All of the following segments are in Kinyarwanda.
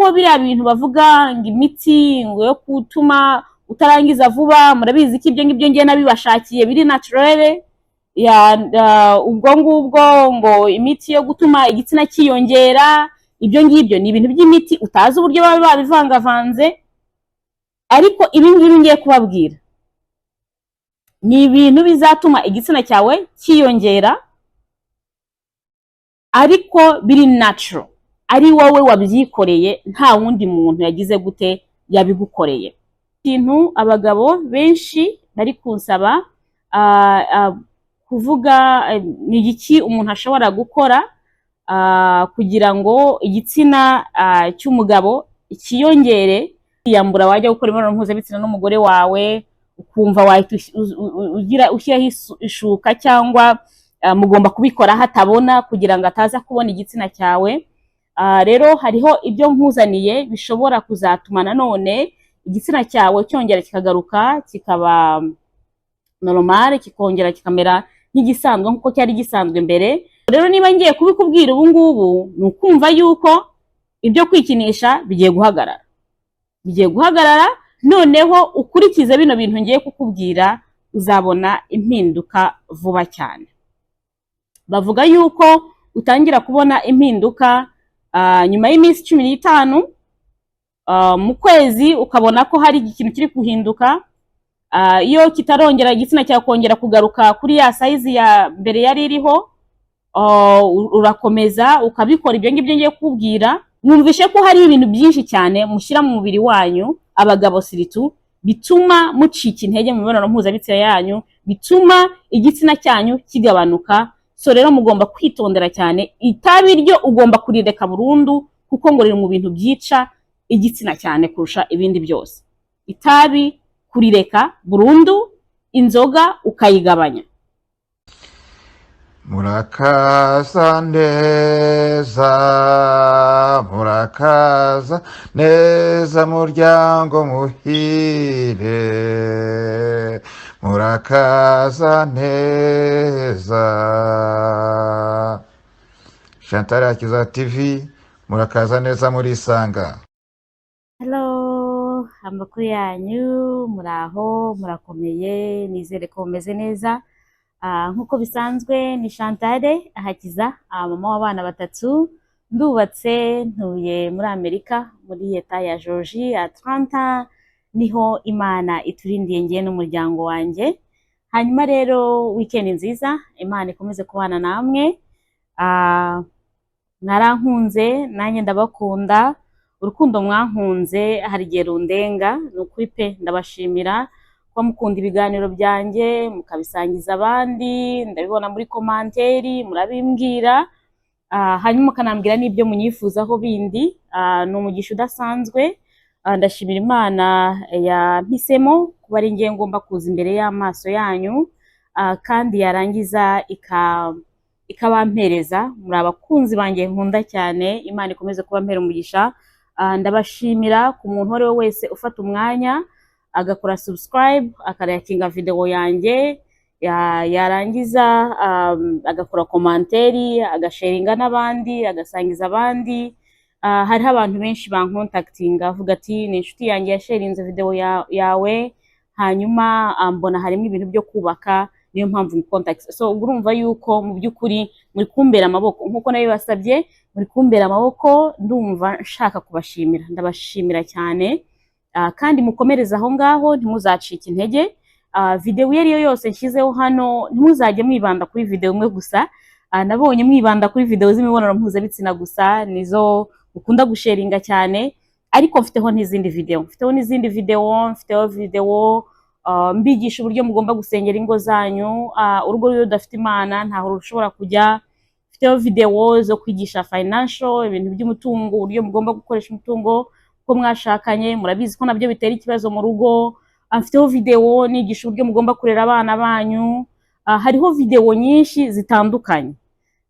ariko biriya bintu bavuga ngo imiti ngo yo gutuma utarangiza vuba, murabizi ko ibyo ngibyo ngiye nabibashakiye biri naturel, ubwo ngubwo ngo imiti yo gutuma igitsina kiyongera, ibyo ngibyo ni ibintu by'imiti utazi uburyo baba babivangavanze. Ariko ibi ngibi ngiye kubabwira ni ibintu bizatuma igitsina cyawe kiyongera, ariko biri natural, ari wowe wabyikoreye, nta wundi muntu yagize gute yabigukoreye. Ikintu abagabo benshi bari kunsaba kuvuga ni iki umuntu ashobora gukora kugira ngo igitsina cy'umugabo kiyongere, yambura wajya gukora imibonano mpuzabitsina n'umugore wawe ukumva wahita ushyiraho ishuka cyangwa mugomba kubikora hatabona kugira ngo ataza kubona igitsina cyawe. Rero hariho ibyo nkuzaniye bishobora kuzatuma nanone igitsina cyawe cyongera kikagaruka kikaba normal, kikongera kikamera nk'igisanzwe nk'uko cyari gisanzwe mbere. Rero niba ngiye kubikubwira ubu ngubu ni ukumva yuko ibyo kwikinisha bigiye guhagarara, noneho ukurikize bino bintu ngiye kukubwira, uzabona impinduka vuba cyane. Bavuga yuko utangira kubona impinduka nyuma y'iminsi 15, mu kwezi ukabona ko hari ikintu kiri guhinduka. Iyo kitarongera igitsina cyawe kongera kugaruka kuri ya size ya mbere yari iriho, urakomeza ukabikora ibyo ngibyo ngiye kukubwira. Mwumvishe ko hari ibintu byinshi cyane mushyira mu mubiri wanyu, abagabo siritu, bituma mucika intege mu mibonano mpuzabitsina yanyu, bituma igitsina cyanyu kigabanuka. So rero mugomba kwitondera cyane. Itabi ryo ugomba kurireka burundu, kuko ngo riri mu bintu byica igitsina cyane kurusha ibindi byose. Itabi kurireka burundu, inzoga ukayigabanya. Murakaza neza muryango muhire, murakaza neza. Chantal Akiza TV, murakaza neza murisanga. Hello, amakuru yanyu, muraho, murakomeye, nizere ko mumeze neza. Nkuko bisanzwe ni Chantal Akiza, mama w'abana 3, ndubatse, ntuye muri Amerika, muri leta ya Georgia, Atlanta, niho Imana iturindiye ngiye n'umuryango wanjye. Hanyuma rero weekend nziza, Imana ikomeze kubana namwe. Narankunze, nanjye ndabakunda, urukundo mwankunze hari igihe rundenga, ni ukuri pe, ndabashimira ko mukunda ibiganiro byanjye mukabisangiza abandi, ndabibona muri komanteri murabimbwira, hanyuma mukanambwira n'ibyo munyifuzaho bindi. Ni umugisha udasanzwe. Ndashimira Imana yampisemo kuba ari ngiye ngomba kuza imbere y'amaso yanyu, kandi yarangiza ikabampereza. Muri abakunzi banjye nkunda cyane, Imana ikomeze kubampera umugisha. Ndabashimira ku muntu wari we wese ufata umwanya agakora subscribe, akarakinga video yanjye, yarangiza agakora komanteri, agasharinga n'abandi, agasangiza abandi. Hariho abantu benshi bankontaktinga avuga ati ni inshuti yanjye yasharinze video yawe, hanyuma mbona harimo ibintu byo kubaka, niyo mpamvu contact. So urumva yuko mu by'ukuri muri kumbera amaboko, nkuko nabibasabye, muri kumbera amaboko. Ndumva nshaka kubashimira, ndabashimira cyane. Kandi mukomereza aho ngaho, ntimuzacike intege. Video iyo ariyo yose nshyizeho hano, ntimuzajye mwibanda kuri video imwe gusa. Nabonye mwibanda kuri video z'imibonano mpuzabitsina gusa, nizo ukunda gusharinga cyane, ariko mfiteho n'izindi video, mbigisha uburyo mugomba gusengera ingo zanyu. Urugo rero rudafite Imana ntaho rushobora kujya. Mfiteho video zo kwigisha financial, ibintu by'umutungo, uburyo mugomba gukoresha umutungo ko mwashakanye, murabizi ko nabyo bitera ikibazo mu rugo. Mfiteho video nigisha uburyo mugomba kurera abana banyu. Hariho video nyinshi zitandukanye.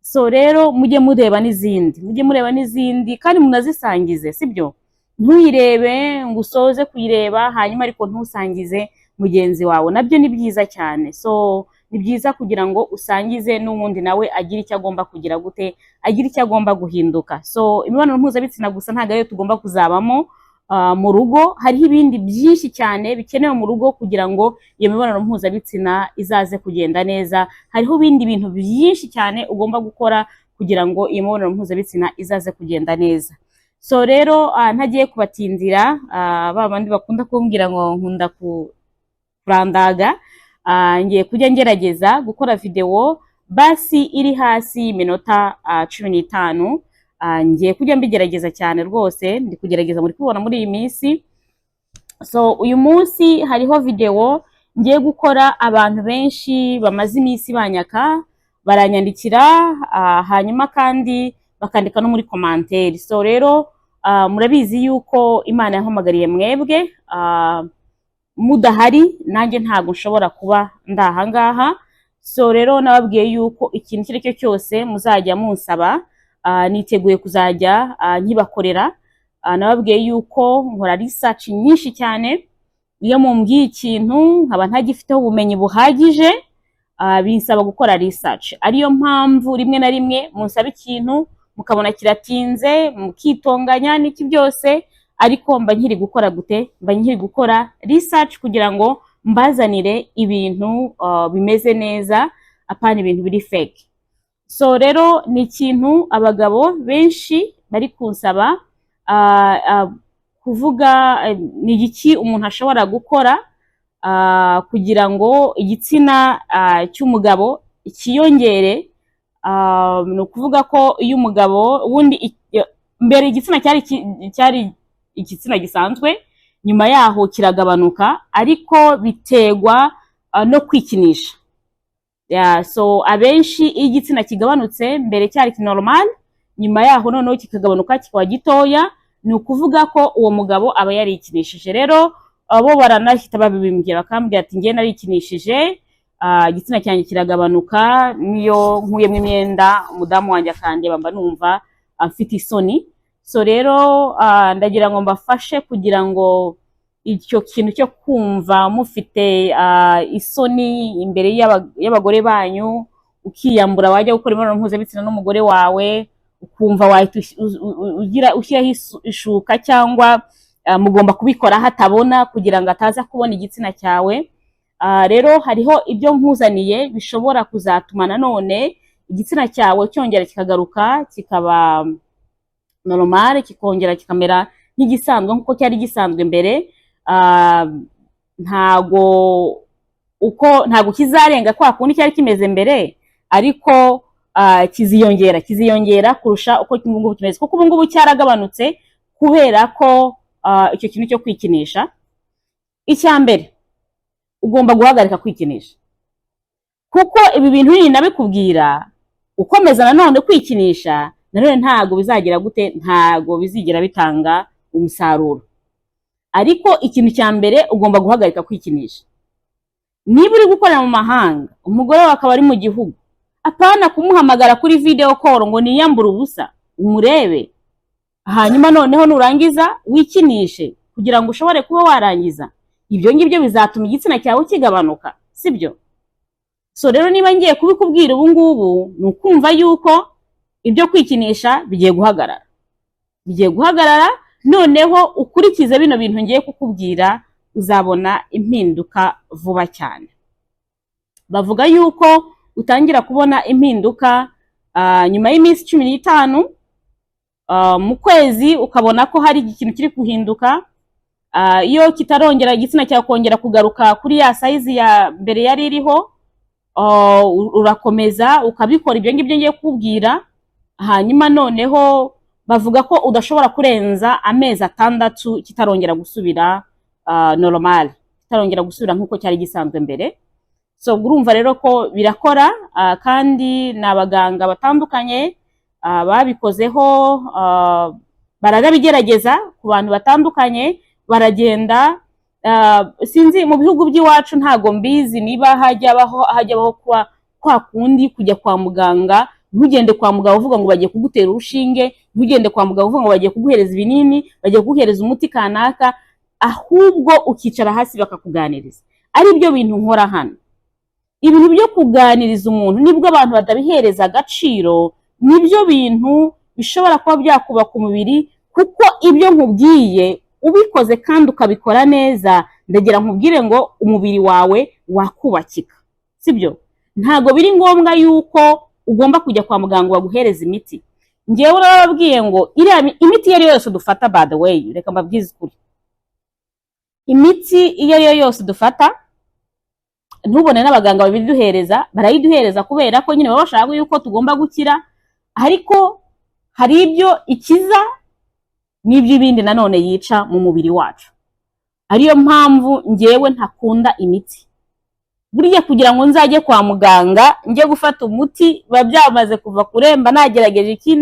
So rero mujye mureba n'izindi, kandi munazisangize, sibyo? Ntuyirebe ngo usoze kuyireba hanyuma ariko ntusangize mugenzi wawe, nabyo ni byiza cyane. So ni byiza kugira ngo usangize n'uwundi nawe agira icyo agomba kugira gute, agira icyo agomba guhinduka. So imibonano mpuzabitsina gusa ntabwo ariyo tugomba kuzabamo mu rugo, hariho ibindi byinshi cyane bikenewe mu rugo kugira ngo iyo mibonano mpuzabitsina izaze kugenda neza. Hariho ibindi bintu byinshi cyane ugomba gukora kugira ngo iyo mibonano mpuzabitsina izaze kugenda neza. So rero ntagiye kubatindira, ba bandi bakunda kumbwira ngo nkunda kurandaga, ngiye kujya ngerageza gukora video basi iri hasi y'iminota 15. Ngiye kujya mbigerageza cyane rwose, ndi kugerageza muri kubona muri iyi minsi. So uyu munsi hariho video ngiye gukora, abantu benshi bamaze iminsi banyaka baranyandikira, hanyuma kandi bakandika no muri commentaire. So rero murabizi yuko Imana yahamagariye mwebwe, mudahari nanjye ntabwo nshobora kuba ndahangaha. So rero nababwiye yuko ikintu icyo ari cyo cyose muzajya munsaba, niteguye kuzajya nkibakorera. Nababwiye yuko nkora research nyinshi cyane, iyo mumbwiye ikintu nkaba ntagifiteho ubumenyi buhagije, binsaba gukora research. Ariyo mpamvu rimwe na rimwe munsaba ikintu mukabona kiratinze, mukitonganya n'iki byose, ariko mba nkiri gukora gute, mba nkiri gukora research kugira ngo mbazanire ibintu bimeze neza, apana ibintu biri fake. So rero ni ikintu abagabo benshi bari kunsaba, kuvuga ni iki umuntu ashobora gukora kugira ngo igitsina cy'umugabo kiyongere. Ni ukuvuga ko iyo umugabo wundi mbere igitsina cyari igitsina gisanzwe, nyuma yaho kiragabanuka, ariko biterwa no kwikinisha. So abenshi iyo igitsina kigabanutse, mbere cyari normal, nyuma yaho noneho kikagabanuka kikaba gitoya, ni ukuvuga ko uwo mugabo aba yarikinishije. Rero abo baranahita babimbwira bakambwira ati ngiye narikinishije, igitsina cyanjye kiragabanuka, niyo nkuyemo imyenda umudamu wanjye akandeba mba numva afite isoni. So rero ndagira ngo mbafashe kugira ngo icyo kintu cyo kumva mufite isoni imbere y'abagore banyu, ukiyambura wajya gukora imibonano mpuzabitsina n'umugore wawe, ukumva wahita ushyiraho ishuka cyangwa mugomba kubikora hatabona kugira ngo ataza kubona igitsina cyawe. Rero hariho ibyo nkuzaniye bishobora kuzatuma nanone igitsina cyawe cyongera kikagaruka kikaba normal, kikongera kikamera nk'igisanzwe nk'uko cyari gisanzwe mbere. Ntago kizarenga kwa kundi cyari kimeze mbere, ariko kiziyongera kurusha uko ngubu kimeze, kuko ubu ngubu cyaragabanutse kubera ko icyo kintu cyo kwikinisha. Icya mbere ugomba guhagarika kwikinisha, kuko ibi bintu bindi nabikubwira, ukomeza nanone kwikinisha nanone ntago bizagira gute, ntago bizigera bitanga umusaruro. Ariko ikintu cya mbere ugomba guhagarika kwikinisha. Niba uri gukorera mu mahanga, umugore wawe akaba ari mu gihugu, apana kumuhamagara kuri video call ngo niyambure ubusa umurebe, hanyuma noneho nurangiza wikinishe kugira ngo ushobore kuba warangiza. Ibyo ngibyo bizatuma igitsina cyawe kigabanuka, sibyo? So rero niba ngiye kubikubwira ubu ngubu, ni ukumva yuko ibyo kwikinisha bigiye guhagarara, noneho ukurikize bino bintu ngiye kukubwira, uzabona impinduka vuba cyane. Bavuga yuko utangira kubona impinduka nyuma y'iminsi 15, mu kwezi ukabona ko hari ikintu kiri kuhinduka. Iyo kitarongera igitsina cyawe kongera kugaruka kuri ya size ya mbere yari iriho, urakomeza ukabikora ibyo ngibyo ngiye kukubwira. Hanyuma noneho bavuga ko udashobora kurenza amezi 6 kitarongera gusubira normal, kitarongera gusubira nk'uko cyari gisanzwe mbere. So urumva rero ko birakora, kandi n'abaganga batandukanye babikozeho, baranabigerageza ku bantu batandukanye, baragenda. Sinzi mu bihugu by'iwacu ntago mbizi niba hajyabaho kwa kundi kujya kwa muganga, ntugende kwa muganga uvuga ngo bagiye kugutera urushinge, ntugende kwa muganga uvuga ngo bagiye kuguhereza ibinini, bagiye kuguhereza umuti kanaka, ahubwo ukicara hasi bakakuganiriza. Ari byo bintu nkora hano. ibintu byo kuganiriza umuntu nibwo abantu batabihereza agaciro, nibyo bintu bishobora kuba byakubaka umubiri, kuko ibyo nkubwiye ubikoze kandi ukabikora neza, ndagira nkubwire ngo umubiri wawe wakubakika, sibyo? Ntago biri ngombwa yuko ugomba kujya kwa muganga baguhereza imiti. Ngewe urababwiye ngo imiti iyo ari yo yose dufata, by the way, reka mbabwize ukuri, imiti iyo ari yo yose dufata, ntubone n'abaganga babiduhereza, barayiduhereza kubera ko nyine baba bashaka yuko tugomba gukira, ariko hari ibyo ikiza n'ibyo ibindi nanone yica mu mubiri wacu. Ariyo mpamvu ngewe ntakunda imiti. Buriya kugira ngo nzajye kwa muganga njye gufata umuti biba byamaze kuva kuremba, nagerageje iki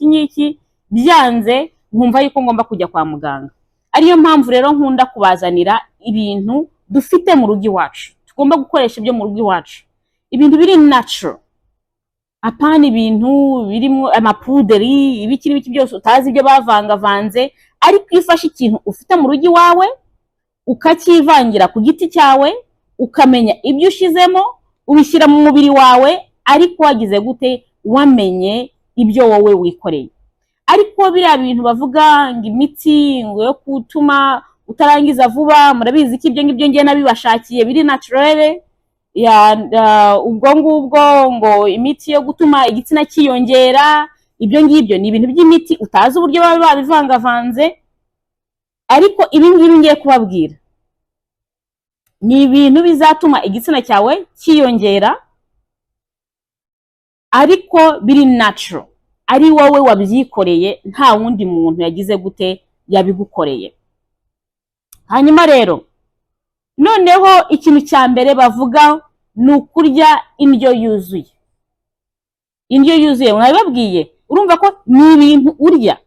n'iki, byanze nkumva yuko ngomba kujya kwa muganga. Ariyo mpamvu rero nkunda kubazanira ibintu dufite mu rugo iwacu, tugomba gukoresha ibyo mu rugo iwacu, ibintu biri natural, apana ibintu birimo amapuderi, ibiki byose utazi ibyo bavangavanze. Ariko iyo ufashe ikintu ufite mu rugo iwawe ukakivangira ku giti cyawe, ukamenya ibyo ushizemo, ubishyira mu mubiri wawe, ariko wagize gute, wamenye ibyo wowe wikoreye. Ariko biriya bintu bavuga ngo imiti ngo yo gutuma utarangiza vuba, murabizi ko ibyo ngibyo ngiye nabibashakiye biri naturel, ubwo ngubwo ngo imiti yo gutuma igitsina kiyongera, ibyo ngibyo ni ibintu by'imiti utazi uburyo baba babivangavanze. Ariko ibi ngibi ngiye kubabwira ni ibintu bizatuma igitsina cyawe kiyongera, ariko biri natural, ari wowe wabyikoreye, nta wundi muntu yagize gute yabigukoreye. Hanyuma rero noneho ikintu cya mbere bavuga ni ukurya indyo yuzuye. Indyo yuzuye mwabibabwiye, urumva ko ni ibintu urya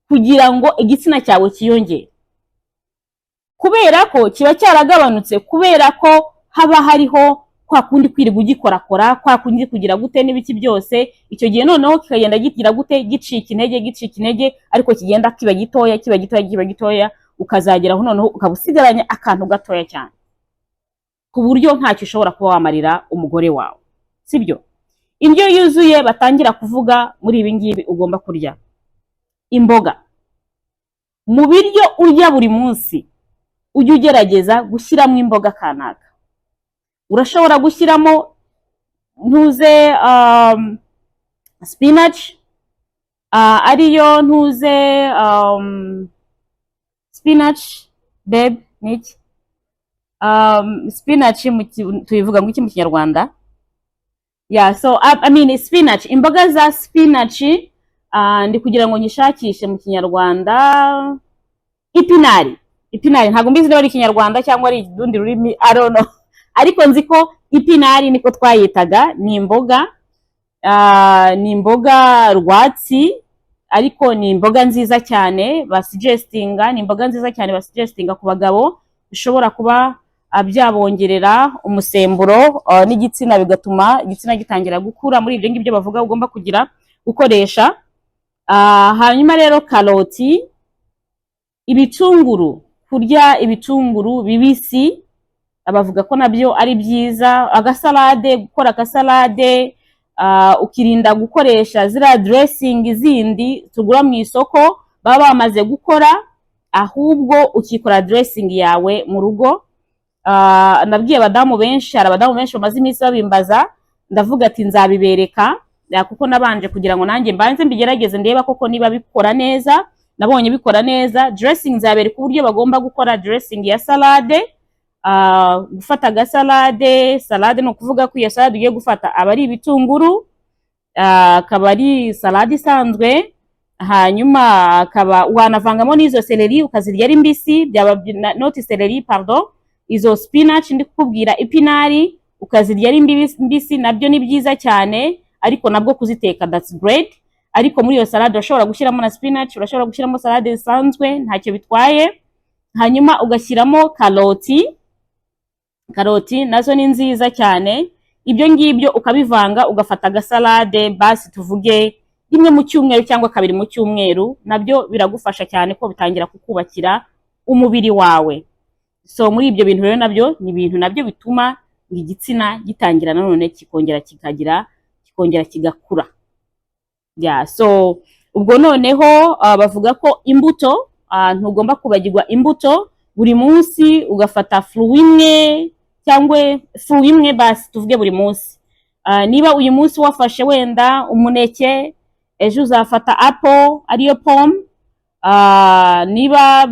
kugira ngo igitsina cyawe kiyongere, kubera ko kiba cyaragabanutse, kubera ko haba hariho kwa kundi kwirirwa ugikorakora, kwa kundi kugira gute n'ibiki byose. Icyo gihe noneho kikagenda gigira gute, gicika intege, ariko kigenda kiba gitoya, ukazageraho noneho ukaba usigaranye akantu gatoya cyane, ku buryo ntacyo ushobora kuba wamarira umugore wawe, sibyo? Indyo yuzuye batangira kuvuga muri ibi ngibi ugomba kurya imboga. Mu biryo urya buri munsi ujye ugerageza gushyiramo imboga kanaka. Urashobora gushyiramo ntuze spinach, ariyo ntuze spinach babe niki, spinach tuyivuga ngo iki mu Kinyarwanda? So I mean spinach, imboga za spinach, ndi kugira ngo nyishakishe mu Kinyarwanda. Ipinari ntabwo mbizi niba ari Kinyarwanda cyangwa ari urundi rurimi, I don't know, ariko nzi ko ipinari niko twayitaga. Ni imboga rwatsi, ariko ni imboga nziza cyane basugestinga ku bagabo, bishobora kuba byabongerera umusemburo n'igitsina, bigatuma igitsina gitangira gukura. Muri ibyo ngibyo bavuga ugomba kugira gukoresha. Hanyuma rero karoti, ibitunguru, kurya ibitunguru bibisi abavuga ko nabyo ari byiza. Agasalade, gukora akasalade, ukirinda gukoresha ziriya dressing zindi tugura mu isoko baba bamaze gukora, ahubwo ukikora dressing yawe mu rugo. Nabwiye abadamu benshi, hari abadamu benshi bamaze iminsi babimbaza, ndavuga ati nzabibereka, kuko nabanje kugira ngo nanjye mbanze mbigerageze ndeba koko niba bikora neza. Nabonye bikora neza. Dressing zabereka uburyo bagomba gukora dressing ya salade. Gufata agasalade, salade no kuvuga ko iyo salade ugiye gufata aba ari ibitunguru, akaba ari salade isanzwe, hanyuma akaba wanavangamo n'izo celery ukazirya ari mbisi, byaba not celery pardon, izo spinach ndi kukubwira, ipinari ukazirya ari mbisi, nabyo ni byiza cyane, ariko nabwo kuziteka that's great. Ariko muri iyo salade urashobora gushyiramo na spinach, urashobora gushyiramo salade isanzwe, ntacyo bitwaye. Hanyuma ugashyiramo karoti nazo ni nziza cyane. Ibyo ngibyo ukabivanga, ugafata agasalade basi tuvuge rimwe mu cyumweru cyangwa kabiri mu cyumweru, nabyo biragufasha cyane ko bitangira kukubakira umubiri wawe. So muri ibyo bintu rero nabyo ni ibintu nabyo bituma igitsina gitangira nanone kikongera kigakura. So ubwo noneho bavuga ko imbuto ntugomba kubagirwa imbuto buri munsi, ugafata fruit imwe cyangwa fruit imwe basi tuvuge buri munsi. Niba uyu munsi wafashe wenda umuneke, ejo uzafata apple ariyo pomme. Niba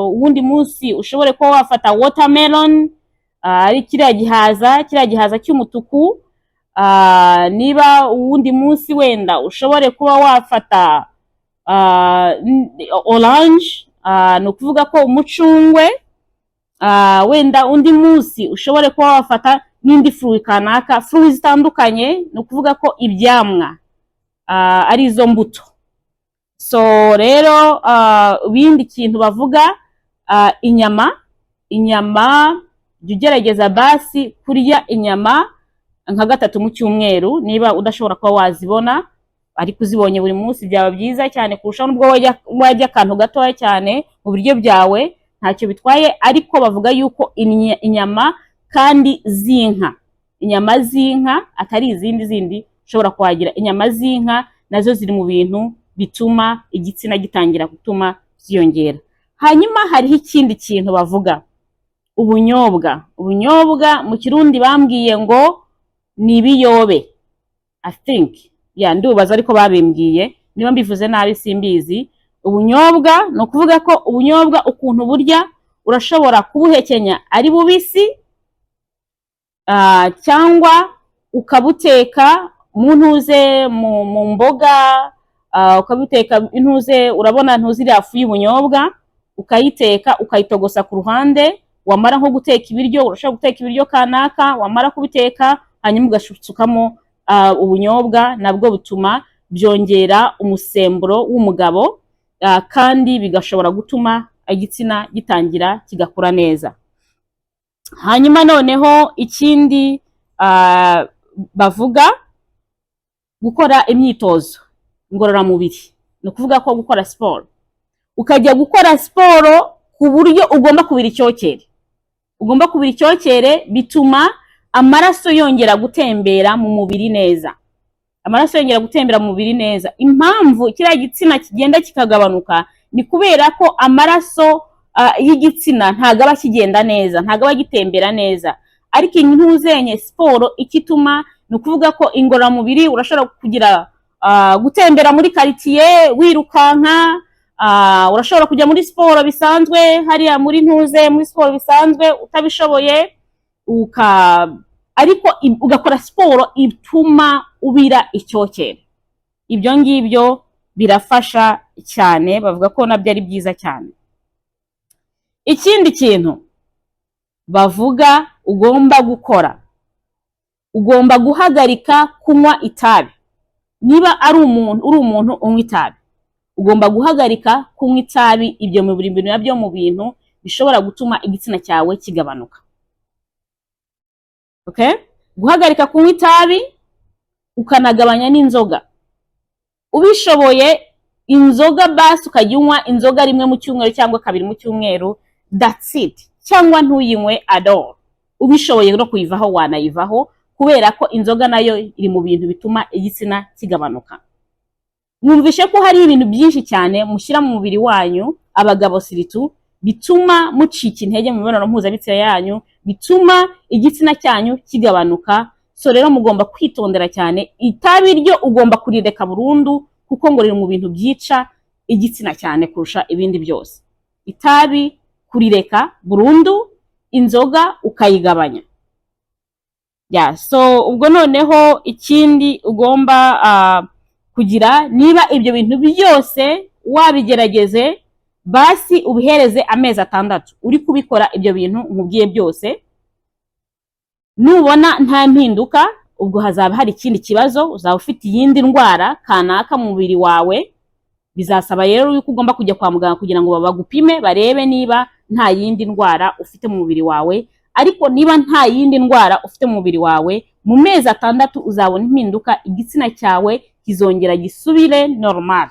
uwundi munsi ushobore kuba wafata watermelon, ari kiriya gihaza cy'umutuku. Niba uwundi munsi wenda ushobore kuba wafata orange, ni ukuvuga ko umucungwe. Wenda undi munsi ushobore kuba wafata n'indi fruit kanaka, fruit zitandukanye, ni ukuvuga ko ibyamwa ari izo mbuto. So rero ibindi kintu bavuga, inyama jya ugerageza basi kurya inyama nka 3 mu cyumweru, niba udashobora kuba wazibona, ariko uzibonye buri munsi byaba byiza cyane kurusha nubwo wajya akantu gatoya cyane mu biryo byawe, ntacyo bitwaye. Ariko bavuga yuko inyama kandi inyama z'inka atari izindi ushobora kuhagira. Inyama z'inka nazo ziri mu bintu bituma igitsina gitangira gutuma byiyongera. Hanyuma hariho ikindi kintu bavuga, ubunyobwa mu Kirundi bambwiye ngo ni ibiyobe, I think ndubaza ariko babimbwiye, niba mbivuze nabi simbizi. Ubunyobwa ni ukuvuga ko ubunyobwa ukuntu burya, urashobora kubuhekenya ari bubisi, cyangwa ukabuteka mu mboga, ukabuteka urabona iriya fu y'ubunyobwa, ukayiteka ukayitogosa ku ruhande. Wamara nko guteka ibiryo, urashobora guteka ibiryo kanaka, wamara kubiteka hanyuma ugasukamo ubunyobwa, nabwo butuma byongera umusemburo w'umugabo, kandi bigashobora gutuma igitsina gitangira kigakura neza. Hanyuma noneho ikindi bavuga, gukora imyitozo ngororamubiri, ni ukuvuga ko gukora siporo, ukajya gukora siporo ku buryo ugomba kubira icyokere, bituma amaraso yongera gutembera mu mubiri neza. Impamvu kiriya gitsina kigenda kikagabanuka ni kubera ko amaraso y'igitsina ntago aba kigenda neza, ntago aba gitembera neza. Ariko intuzenye siporo ikituma, ni ukuvuga ko ingororamubiri urashobora kugira gutembera muri quartier wirukanka, urashobora kujya muri siporo bisanzwe hariya muri siporo bisanzwe utabishoboye, ariko ugakora siporo ituma ubira icyokere. Ibyo ngibyo birafasha cyane, bavuga ko nabyo ari byiza cyane. Ikindi kintu bavuga ugomba gukora, ugomba guhagarika kunywa itabi. Niba uri umuntu unywa itabi, ugomba guhagarika kunywa itabi. Ibyo mu bintu nabyo mu bintu bishobora gutuma igitsina cyawe kigabanuka. Okay? Guhagarika kunywa itabi, ukanagabanya n'inzoga. Ubishoboye inzoga basi ukajya unywa inzoga 1 mu cyumweru cyangwa 2 mu cyumweru, that's it. Cyangwa ntuyinywe at all. Ubishoboye no kuyivaho wanayivaho, kubera ko inzoga nayo iri mu bintu bituma igitsina kigabanuka. Mwumvishe ko hari ibintu byinshi cyane mushyira mu mubiri wanyu, abagabo siritu, bituma mucika intege mu mibonano mpuzabitsina yanyu, bituma igitsina cyanyu kigabanuka. So rero mugomba kwitondera cyane. Itabi ryo ugomba kurireka burundu, kuko ngo riri mu bintu byica igitsina cyane kurusha ibindi byose. Itabi kurireka burundu, inzoga ukayigabanya. So ubwo noneho ikindi ugomba kugira, niba ibyo bintu byose wabigerageze, basi ubihereze amezi 6 uri kubikora ibyo bintu nkubwiye byose. Nubona nta mpinduka, ubwo hazaba hari ikindi kibazo, uzaba ufite iyindi ndwara kanaka mu mubiri wawe. Bizasaba rero yuko ugomba kujya kwa muganga kugira ngo babagupime barebe niba nta yindi ndwara ufite mu mubiri wawe. Ariko niba nta yindi ndwara ufite mu mubiri wawe, mu mezi 6 uzabona impinduka, igitsina cyawe kizongera gisubire normal,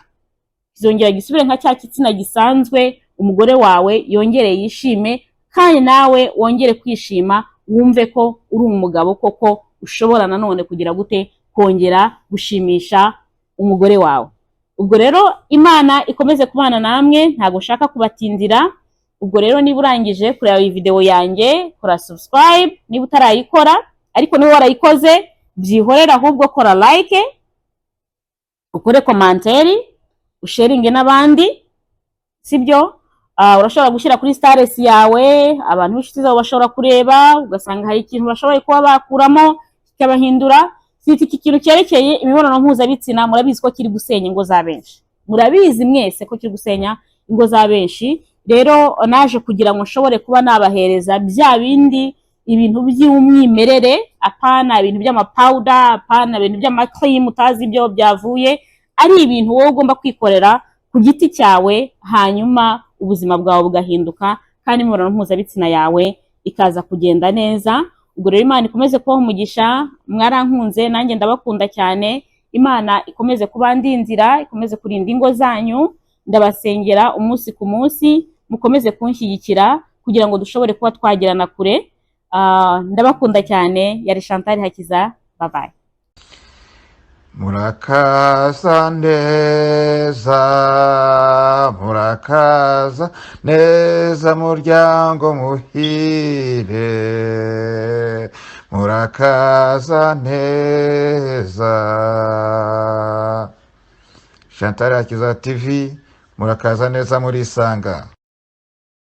kizongera gisubire nka cya gitsina gisanzwe, umugore wawe yongere yishime, kandi nawe wongere kwishima, wumve ko uri umugabo koko ushobora nanone kugira gute kongera gushimisha umugore wawe. Ubwo rero Imana ikomeze kubana namwe, ntago nshaka kubatindira. Ubwo rero niba urangije kureba iyi video yanjye, kora subscribe niba utarayikora, ariko niba warayikoze byihorera, ahubwo kora like, ukore komanteri, usharinge n'abandi, sibyo? Urashobora gushyira kuri status yawe, abantu b'inshuti zawe bashobora kureba, ugasanga hari ikintu bashoboye kuba bakuramo kikabahindura. Iki kintu cyerekeye imibonano mpuzabitsina murabizi ko kiri gusenya ingo za benshi, murabizi mwese ko kiri gusenya ingo za benshi. Rero naje kugira ngo nshobore kuba nabahereza bya bindi, ibintu by'umwimerere, apana ibintu by'amapowder, apana ibintu by'amacream utazi ibyo byavuye, ari ibintu wowe ugomba kwikorera ku giti cyawe, hanyuma ubuzima bwawe bugahinduka kandi imibonano mpuzabitsina yawe ikaza kugenda neza. Ubwo rero Imana ikomeze kubaha umugisha, mwarankunze nanjye ndabakunda cyane. Imana ikomeze kubandinzira, ikomeze kurinda ingo zanyu, ndabasengera umunsi ku munsi, mukomeze kunshyigikira kugira ngo dushobore kuba twagerana kure. Ndabakunda cyane. Yari Chantal Hakiza, bye bye. Murakaza neza, murakaza neza muryango muhire, murakaza neza. Chantal Hakiza TV, murakaza neza murisanga.